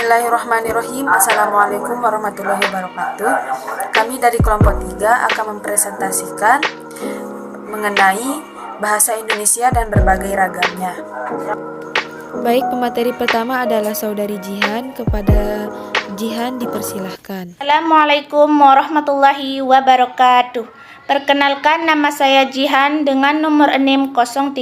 Bismillahirrahmanirrahim. Assalamualaikum warahmatullahi wabarakatuh. Kami dari kelompok 3 akan mempresentasikan mengenai bahasa Indonesia dan berbagai ragamnya. Baik, pemateri pertama adalah saudari Jihan. Kepada Jihan dipersilahkan. Assalamualaikum warahmatullahi wabarakatuh. Perkenalkan, nama saya Jihan dengan nomor NIM 039.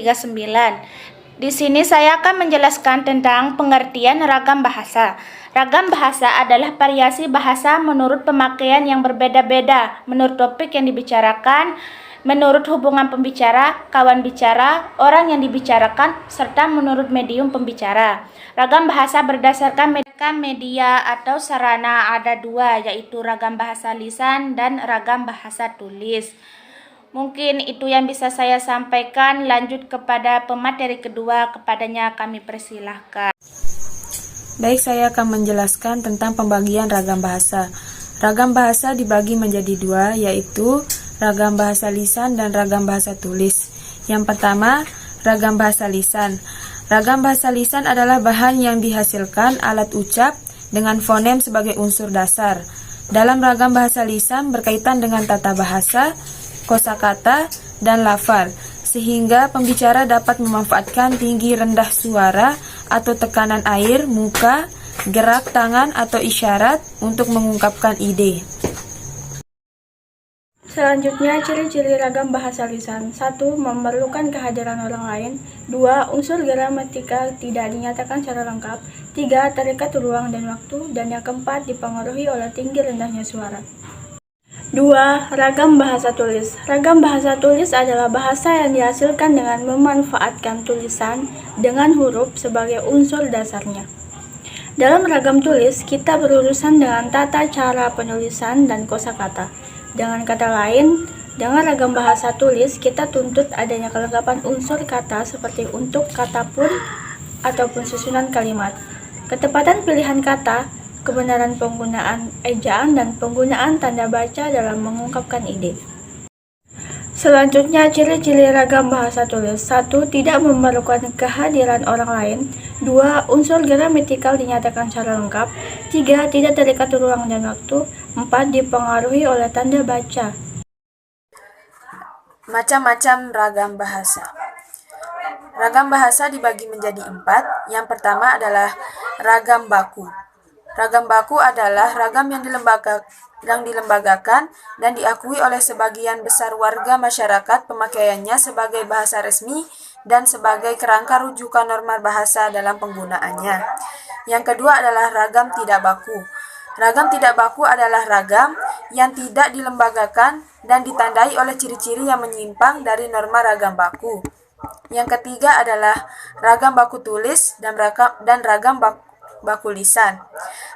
Di sini saya akan menjelaskan tentang pengertian ragam bahasa. Ragam bahasa adalah variasi bahasa menurut pemakaian yang berbeda-beda, menurut topik yang dibicarakan, menurut hubungan pembicara, kawan bicara, orang yang dibicarakan, serta menurut medium pembicara. Ragam bahasa berdasarkan media atau sarana ada dua, yaitu ragam bahasa lisan dan ragam bahasa tulis. Mungkin itu yang bisa saya sampaikan. Lanjut kepada pemateri kedua, kepadanya kami persilahkan. Baik, saya akan menjelaskan tentang pembagian ragam bahasa. Ragam bahasa dibagi menjadi dua, yaitu ragam bahasa lisan dan ragam bahasa tulis. Yang pertama, ragam bahasa lisan. Ragam bahasa lisan adalah bahan yang dihasilkan alat ucap dengan fonem sebagai unsur dasar. Dalam ragam bahasa lisan berkaitan dengan tata bahasa, kosakata, dan lafal, sehingga pembicara dapat memanfaatkan tinggi rendah suara atau tekanan air, muka, gerak tangan atau isyarat untuk mengungkapkan ide. Selanjutnya, ciri-ciri ragam bahasa lisan. 1. Memerlukan kehadiran orang lain. 2. Unsur gramatikal tidak dinyatakan secara lengkap. 3. Terikat ruang dan waktu. Dan yang keempat, dipengaruhi oleh tinggi rendahnya suara. 2. Ragam bahasa tulis. Ragam bahasa tulis adalah bahasa yang dihasilkan dengan memanfaatkan tulisan dengan huruf sebagai unsur dasarnya. Dalam ragam tulis, kita berurusan dengan tata cara penulisan dan kosakata. Dengan kata lain, dengan ragam bahasa tulis, kita tuntut adanya kelengkapan unsur kata seperti untuk, kata pun, ataupun susunan kalimat, ketepatan pilihan kata, kebenaran penggunaan ejaan, dan penggunaan tanda baca dalam mengungkapkan ide. Selanjutnya, ciri-ciri ragam bahasa tulis. 1. Tidak memerlukan kehadiran orang lain. 2. Unsur gramatikal dinyatakan secara lengkap. 3. Tidak terikat ruang dan waktu. 4. Dipengaruhi oleh tanda baca. Macam-macam ragam bahasa. Ragam bahasa dibagi menjadi 4. Yang pertama adalah ragam baku. Ragam baku adalah ragam yang dilembagakan dan diakui oleh sebagian besar warga masyarakat pemakaiannya sebagai bahasa resmi dan sebagai kerangka rujukan norma bahasa dalam penggunaannya. Yang kedua adalah ragam tidak baku. Ragam tidak baku adalah ragam yang tidak dilembagakan dan ditandai oleh ciri-ciri yang menyimpang dari norma ragam baku. Yang ketiga adalah ragam baku tulis dan ragam baku lisan.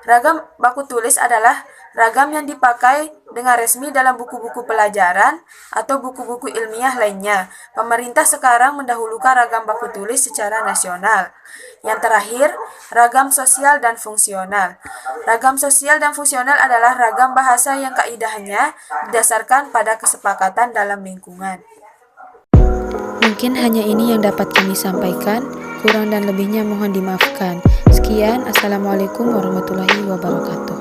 Ragam baku tulis adalah ragam yang dipakai dengan resmi dalam buku-buku pelajaran atau buku-buku ilmiah lainnya. Pemerintah sekarang mendahulukan ragam baku tulis secara nasional. Yang terakhir, ragam sosial dan fungsional. Ragam sosial dan fungsional adalah ragam bahasa yang kaidahnya didasarkan pada kesepakatan dalam lingkungan. Mungkin hanya ini yang dapat kami sampaikan. Kurang dan lebihnya mohon dimaafkan. Sekian, Assalamualaikum warahmatullahi wabarakatuh.